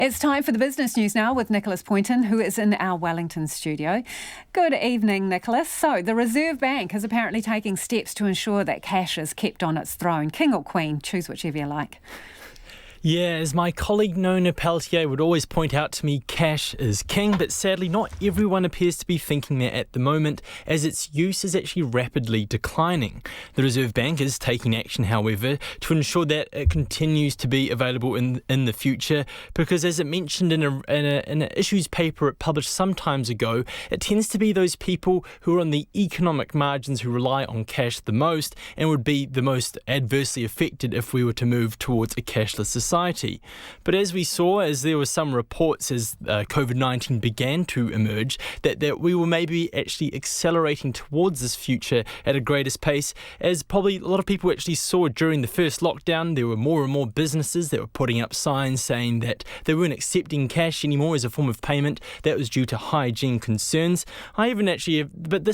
It's time for the business news now with Nicholas Poynton, who is in our Wellington studio. Good evening, Nicholas. So, the Reserve Bank is apparently taking steps to ensure that cash is kept on its throne. King or Queen, choose whichever you like. Yeah, as my colleague Nona Peltier would always point out to me, cash is king, but sadly not everyone appears to be thinking that at the moment, as its use is actually rapidly declining. The Reserve Bank is taking action, however, to ensure that it continues to be available in the future, because as it mentioned in an issues paper it published some time ago, it tends to be those people who are on the economic margins who rely on cash the most and would be the most adversely affected if we were to move towards a cashless society. But as we saw, as there were some reports as COVID-19 began to emerge, that we were maybe actually accelerating towards this future at a greater pace, as probably a lot of people actually saw during the first lockdown. There were more and more businesses that were putting up signs saying that they weren't accepting cash anymore as a form of payment. That was due to hygiene concerns. But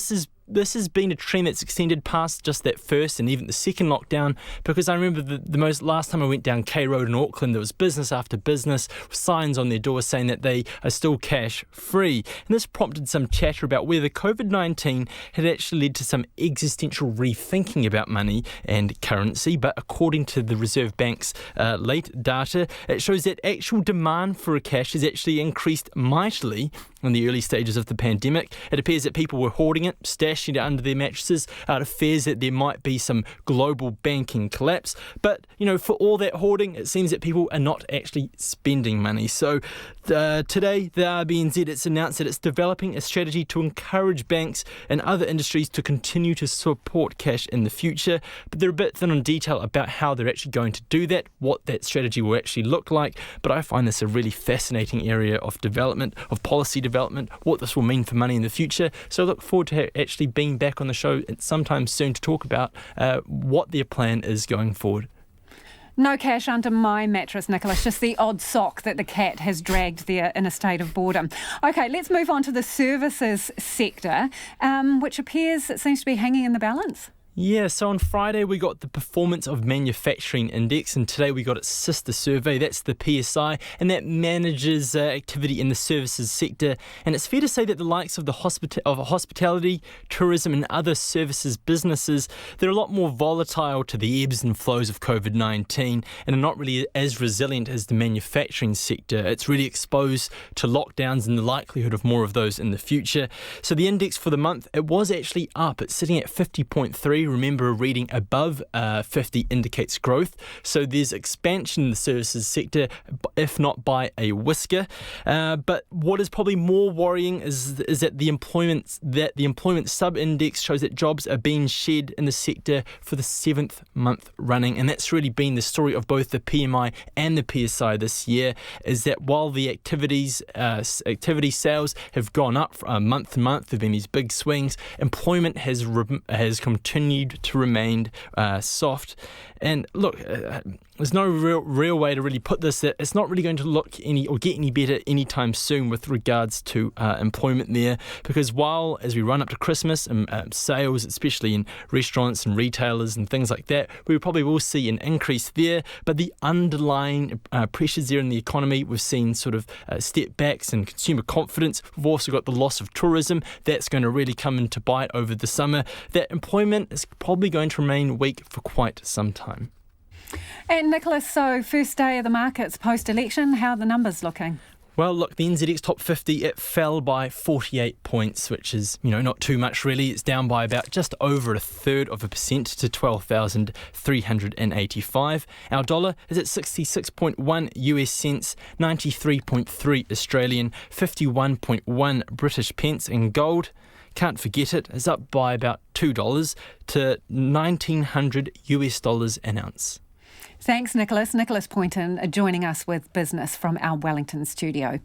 this has been a trend that's extended past just that first and even the second lockdown, because I remember the last time I went down K Road in Auckland, there was business after business, signs on their doors saying that they are still cash free. And this prompted some chatter about whether COVID-19 had actually led to some existential rethinking about money and currency. But according to the Reserve Bank's late data, it shows that actual demand for cash has actually increased mightily in the early stages of the pandemic. It appears that people were hoarding it, stashing it under their mattresses out of fears that there might be some global banking collapse. But, for all that hoarding, it seems that people are not actually spending money. So today, the RBNZ, it's announced that it's developing a strategy to encourage banks and other industries to continue to support cash in the future. But they're a bit thin on detail about how they're actually going to do that, what that strategy will actually look like. But I find this a really fascinating area of development, of policy development, what this will mean for money in the future. So I look forward to actually being back on the show sometime soon to talk about what their plan is going forward. No cash under my mattress, Nicholas, just the odd sock that the cat has dragged there in a state of boredom. OK, let's move on to the services sector, which appears it seems to be hanging in the balance. Yeah, so on Friday we got the Performance of Manufacturing Index, and today we got its sister survey, that's the PSI, and that manages activity in the services sector. And it's fair to say that the likes of the hospitality, tourism and other services businesses, they're a lot more volatile to the ebbs and flows of COVID-19 and are not really as resilient as the manufacturing sector. It's really exposed to lockdowns and the likelihood of more of those in the future. So the index for the month, it was actually up. It's sitting at 50.3. Remember, a reading above 50 indicates growth. So there's expansion in the services sector, if not by a whisker. But what is probably more worrying is that the employment sub-index shows that jobs are being shed in the sector for the 7th month running. And that's really been the story of both the PMI and the PSI this year, is that while the activity sales have gone up month to month, there have been these big swings, employment has continued to remain soft. And look, there's no real way to really put this, that it's not really going to look get any better anytime soon with regards to employment there, because while as we run up to Christmas and sales, especially in restaurants and retailers and things like that, we probably will see an increase there, but the underlying pressures there in the economy, we've seen sort of step backs in consumer confidence. We've also got the loss of tourism that's going to really come into bite over the summer. That employment is probably going to remain weak for quite some time. And Nicholas, so first day of the markets post-election, how are the numbers looking? Well, look, the NZX Top 50, it fell by 48 points, which is, not too much really. It's down by about just over 1/3% to 12,385. Our dollar is at 66.1 US cents, 93.3 Australian, 51.1 British pence, and gold, can't forget it, is up by about $2 to $1,900 US an ounce. Thanks, Nicholas. Nicholas Poynton joining us with business from our Wellington studio.